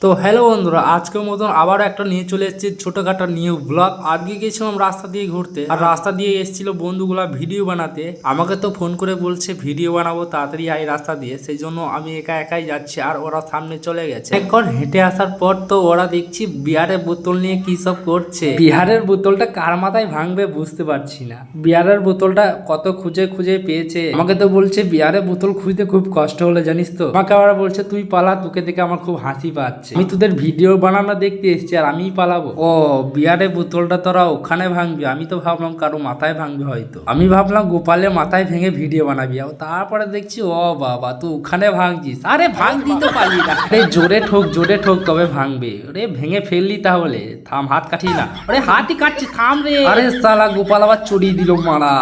তো হ্যালো বন্ধুরা, আজকের মতন আবার একটা নিয়ে চলে এসেছি ছোটখাটো নিউ ব্লগ। আজকে গেছিলাম রাস্তা দিয়ে ঘুরতে, আর রাস্তা দিয়ে এসেছিল বন্ধুগুলা ভিডিও বানাতে। আমাকে তো ফোন করে বলছে ভিডিও বানাবো, তাড়াতাড়ি আই রাস্তা দিয়ে। সেই জন্য আমি একা একাই যাচ্ছি, আর ওরা সামনে চলে গেছে। একবার হেঁটে আসার পর তো ওরা দেখছি বিয়ারের বোতল নিয়ে কি সব করছে। বিয়ারের বোতলটা কার মাথায় ভাঙবে বুঝতে পারছি না। বিয়ারের বোতলটা কত খুঁজে খুঁজে পেয়েছে। আমাকে তো বলছে বিয়ারের বোতল খুঁজতে খুব কষ্ট হলে জানিস তো। আমাকে আবার বলছে তুই পালা, তোকে দেখে আমার খুব হাসি পাচ্ছে। আমি তোদের ভিডিও বানানো দেখতে এসেছি আর আমিই পালাবো? ও, বিয়ারের বোতলটা তোরা ওখানে ভাঙবি? আমি তো ভাবলাম কারো মাথায় ভাঙবে হয়তো। আমি ভাবলাম গোপালের মাথায় ভেঙে ভিডিও বানাবি, তারপরে দেখছি ও বাবা, তুই ওখানে ভাঙছিস। আরে ভাঙবি তো পারলি না। আরে জোরে ঠোক, জোরে ঠোক, তবে ভাঙবে। ওরে ভেঙে ফেললি তাহলে। থাম, হাত কাটিস না। আরে হাতই কাটছিস, থাম রে। আরে সালা, গোপাল আবার চড়িয়ে দিল মারা।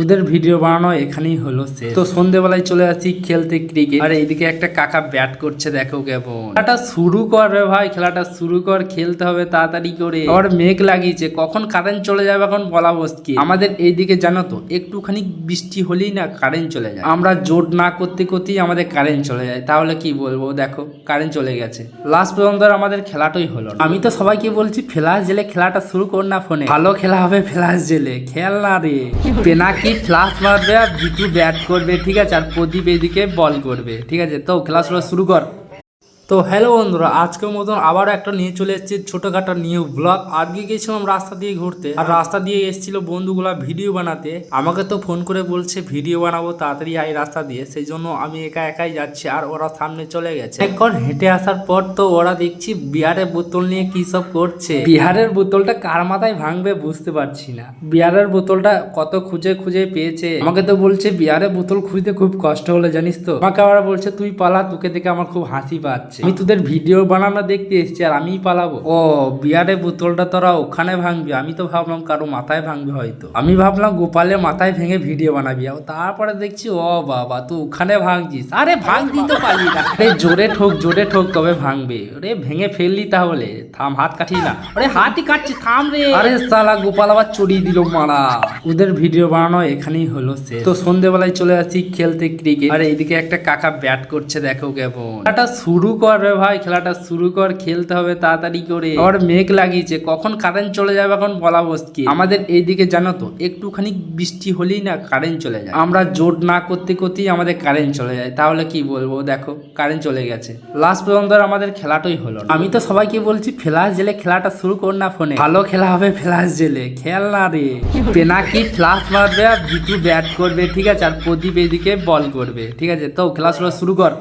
ওদের ভিডিও বানানো এখানেই হলো শেষ। তো সন্ধ্যেবেলায় চলে আসি খেলতে ক্রিকেট। আর এইদিকে একটা কাকা ব্যাট করছে, দেখো কেমন। খেলাটা শুরু কর রে ভাই, খেলাটা শুরু কর, খেলতে হবে তাড়াতাড়ি করে। আবার মেঘ লাগিয়েছে, কখন কারেন্ট চলে যাবে এখন বলা মুশকিল। আমাদের এইদিকে জানো তো, একটুখানি বৃষ্টি হলেই না কারেন্ট চলে যায়। আমরা জোট না করতে করতেই আমাদের কারেন্ট চলে যায়। তাহলে কি বলবো, দেখো কারেন্ট চলে গেছে। লাস্ট পর্যন্ত আমাদের খেলাটাই হলো। আমি তো সবাইকে বলছি ফ্ল্যাশ জেলে খেলাটা শুরু কর না ফোনে, ভালো খেলা হবে ফ্ল্যাশ জেলে। খেল না রে, পেনাকি ফ্ল্যাশ মারবে আর জিতু ব্যাট করবে, ঠিক আছে, আর প্রদীপ এদিকে বল করবে, ঠিক আছে। তো খেলা শুরু কর। তো হ্যালো বন্ধুরা, আজকের মতন আবার একটা নিয়ে চলে এসেছি ছোটখাটো নিউ ব্লগ। আজকে গেছিলাম রাস্তা দিয়ে ঘুরতে, আর রাস্তা দিয়ে এসেছিল বন্ধুগুলা ভিডিও বানাতে। আমাকে তো ফোন করে বলছে ভিডিও বানাবো, তাড়াতাড়ি আই রাস্তা দিয়ে। সেই জন্য আমি একা একাই যাচ্ছি, আর ওরা সামনে চলে গেছে। একবার হেঁটে আসার পর তো ওরা দেখছি বিয়ারের বোতল নিয়ে কি সব করছে। বিয়ারের বোতলটা কার মাথায় ভাঙবে বুঝতে পারছি না। বিয়ারের বোতলটা কত খুঁজে খুঁজে পেয়েছে। আমাকে তো বলছে বিয়ারের বোতল খুঁজতে খুব কষ্ট হলে জানিস তো। আমাকে আবার বলছে তুই পালা, তোকে দেখে আমার খুব হাসি পাচ্ছে। আমি তোদের ভিডিও বানানো দেখতে এসেছি আর আমিই পালাবো? ও, বিয়ারের বোতলটা তোরা ওখানে ভাঙবি? আমি তো ভাবলাম কারো মাথায় ভাঙবে হয়তো। আমি ভাবলাম গোপালের মাথায় ভেঙে ভিডিও বানাবি, তারপরে দেখছি ও বাবা, তুই ওখানে ভাঙছিস। আরে ভাঙবি তো পারলি না। আরে জোরে ঠোক, জোরে ঠোক, তবে ভাঙবে। ওরে ভেঙে ফেললি তাহলে। থাম, হাত কাটিস না। আরে হাতই কাটছিস, থাম রে। আরে সালা, গোপাল আবার চড়িয়ে দিল মারা। ওদের ভিডিও বানানো এখানেই হলো শেষ। তো সন্ধ্যেবেলায় চলে আসি খেলতে ক্রিকেট। আর এইদিকে একটা কাকা ব্যাট করছে, দেখো কেমন। খেলাটা শুরু কর রে ভাই, খেলাটা শুরু কর, খেলতে হবে তাড়াতাড়ি করে। আবার মেঘ লাগিয়েছে, কখন কারেন্ট চলে যাবে এখন বলা মুশকিল। আমাদের এইদিকে জানো তো, একটুখানি বৃষ্টি হলেই না কারেন্ট চলে যায়। আমরা জোট না করতে করতেই আমাদের কারেন্ট চলে যায়। তাহলে কি বলবো, দেখো কারেন্ট চলে গেছে। লাস্ট পর্যন্ত আমাদের খেলাটাই হলো। আমি তো সবাইকে বলছি ফ্ল্যাশ জেলে খেলাটা শুরু কর না ফোনে, ভালো খেলা হবে ফ্ল্যাশ জেলে। খেল না রে, পেনাকি ফ্ল্যাশ মারবে আর জিতু ব্যাট করবে, ঠিক আছে, আর প্রদীপ এদিকে বল করবে, ঠিক আছে। তো খেলা শুরু কর।